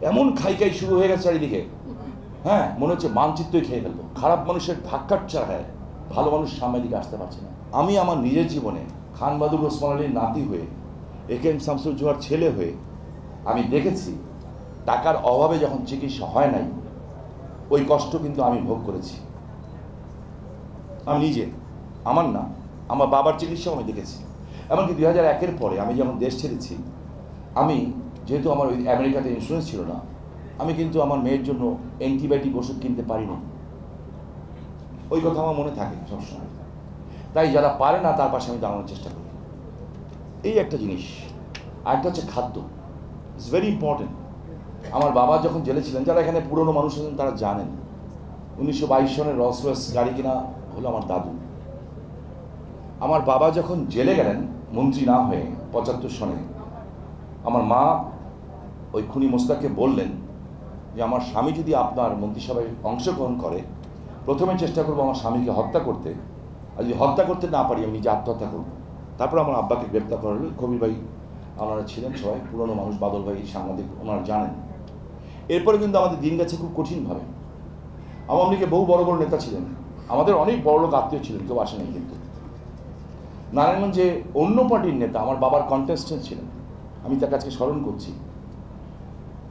এমন খাইকাই শুরু হয়ে গেছে চারিদিকে। হ্যাঁ, মনে হচ্ছে মানচিত্রই খেয়ে ফেলবো। খারাপ মানুষের ধাক্কার চায়, ভালো মানুষ সামনের দিকে আসতে পারছে না। আমি আমার নিজের জীবনে খান বাহাদুর ওসমান আলীর নাতি হয়ে, একেএম শামসুজ্জোহার ছেলে হয়ে আমি দেখেছি টাকার অভাবে যখন চিকিৎসা হয় নাই, ওই কষ্ট কিন্তু আমি ভোগ করেছি। আমি নিজে, আমার না, আমার বাবার চিকিৎসাও আমি দেখেছি। এমনকি 2001-এর পরে আমি যখন দেশ ছেড়েছি, আমি যেহেতু আমার ওই আমেরিকাতে ইন্স্যুরেন্স ছিল না, আমি কিন্তু আমার মেয়ের জন্য অ্যান্টিবায়োটিক ওষুধ কিনতে পারিনি। ওই কথা আমার মনে থাকে সবসময়। তাই যারা পারে না তার পাশে আমি দাঁড়ানোর চেষ্টা করি। এই একটা জিনিস। আরেকটা হচ্ছে খাদ্য, ইটস ভেরি ইম্পর্টেন্ট। আমার বাবা যখন জেলে ছিলেন, যারা এখানে পুরনো মানুষ আছেন তারা জানেন, 1922 সনের রলস রয়েস গাড়ি কেনা হলো আমার দাদু। আমার বাবা যখন জেলে গেলেন মন্ত্রী না হয়ে 75 সনে, আমার মা ওই খুনি মোস্তাককে বললেন যে আমার স্বামী যদি আপনার মন্ত্রিসভায় অংশগ্রহণ করে, প্রথমে চেষ্টা করবো আমার স্বামীকে হত্যা করতে, আর যদি হত্যা করতে না পারি আমি নিজে আত্মহত্যা করবো। তারপর আমার আব্বাকে গ্রেপ্তার করা হলো। কবির ভাই ওনারা ছিলেন সবাই পুরনো মানুষ, বাদল ভাই সাংবাদিক, ওনারা জানেন। এরপরে কিন্তু আমাদের দিন গেছে খুব কঠিনভাবে। আওয়ামী লীগে বহু বড় বড় নেতা ছিলেন, আমাদের অনেক বড় লোক আত্মীয় ছিলেন, কেউ আসে নাই। কিন্তু নারায়ণগঞ্জে অন্য পার্টির নেতা আমার বাবার কন্টেস্টেন্ট ছিলেন, আমি তার কাছে স্মরণ করছি,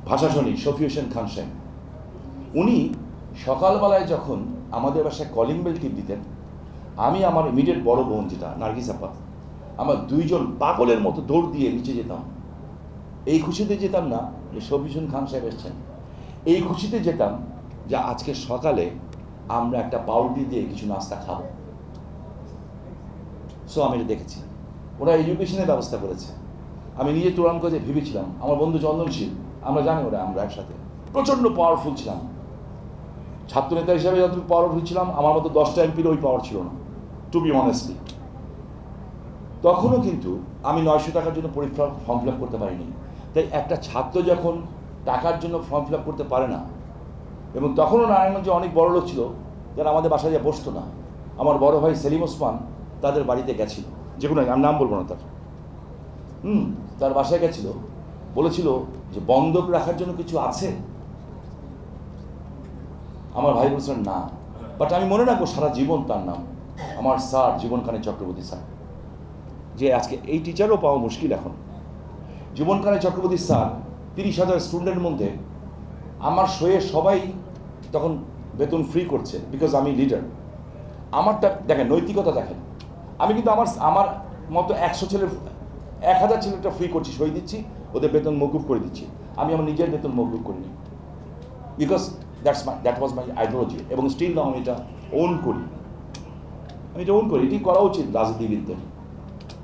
ভাষাশনী শফি হোসেন খান সাহেব। উনি সকালবেলায় যখন আমাদের বাসায় কলিং বেল টিপ দিতেন, আমি আমার ইমিডিয়েট বড় বোন যেটা নার্গিস আপা, আমার দুইজন পাগলের মতো দৌড় দিয়ে নিচে যেতাম। এই খুশিতে যেতাম না যে শফি হোসেন খান সাহেব এসছেন, এই খুশিতে যেতাম যে আজকে সকালে আমরা একটা পাউরুটি দিয়ে কিছু নাস্তা খাবো। সো আমি এটা দেখেছি। ওরা এডুকেশনের ব্যবস্থা করেছে। আমি নিজে তুরানগঞ্জে ভেবেছিলাম, আমার বন্ধু চন্দনশীল, আমরা জানি ওরা, আমরা একসাথে প্রচণ্ড পাওয়ারফুল ছিলাম। ছাত্রনেতা হিসাবে যতটুকু পাওয়ারফুল ছিলাম, আমার মতো 10টা এমপির ওই পাওয়ার ছিল না, টু বি অনেস্টলি। তখনও কিন্তু আমি 900 টাকার জন্য পরীক্ষা ফর্ম ফিল আপ করতে পারিনি। তাই একটা ছাত্র যখন টাকার জন্য ফর্ম ফিল আপ করতে পারে না, এবং তখনও নারায়ণগঞ্জে অনেক বড় লোক ছিল যারা আমাদের বাসায় যা বসতো না, আমার বড় ভাই সেলিম ওসমান তাদের বাড়িতে গেছিল, যে কোনো আমি নাম বলবো না তার, তার বাসায় গেছিল, বলেছিল যে বন্ধক রাখার জন্য কিছু আছে। আমার ভাই বলছিলেন না, বাট আমি মনে রাখবো সারা জীবন তার নাম, আমার স্যার জীবনকানী চক্রবর্তী স্যার, যে আজকে এই টিচারও পাওয়া মুশকিল এখন। জীবনকানী চক্রবর্তী স্যার 30,000 স্টুডেন্টের মধ্যে আমার শোয়ে সবাই তখন বেতন ফ্রি করছে, বিকজ আমি লিডার। আমারটা দেখেন, নৈতিকতা দেখেন। আমি কিন্তু আমার মতো 100 ছেলের 1000 ছেলেটা ফ্রি করছি, সই দিচ্ছি, ওদের বেতন মকুব করে দিচ্ছি। আমি আমার নিজের বেতন মকুব করিনি, because that was my ideology, এবং স্টিল নাও আমি এটা ওন করি। আমি এটা ওন করি, এটি করা উচিত রাজনীতিবিদদের।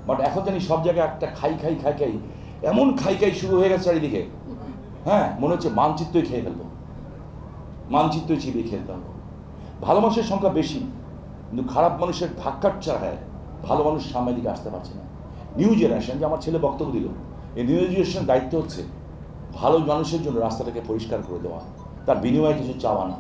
বাট এখন জানি সব জায়গায় একটা খাই এমন খাইকাই শুরু হয়ে গেছে চারিদিকে। হ্যাঁ, মনে হচ্ছে মানচিত্রই খেয়ে ফেলবো, মানচিত্রই চিবিয়ে খেয়ে ফেলবো। ভালো মানুষের সংখ্যা বেশি, কিন্তু খারাপ মানুষের ধাক্কার চায়, ভালো মানুষ সামনের দিকে আসতে পারছে না। নিউ জেনারেশন, যে আমার ছেলে বক্তব্য দিল, এই নিউ জেনারেশনের দায়িত্ব হচ্ছে ভালো মানুষের জন্য রাস্তাটাকে পরিষ্কার করে দেওয়া, তার বিনিময়ে কিছু চাওয়া না।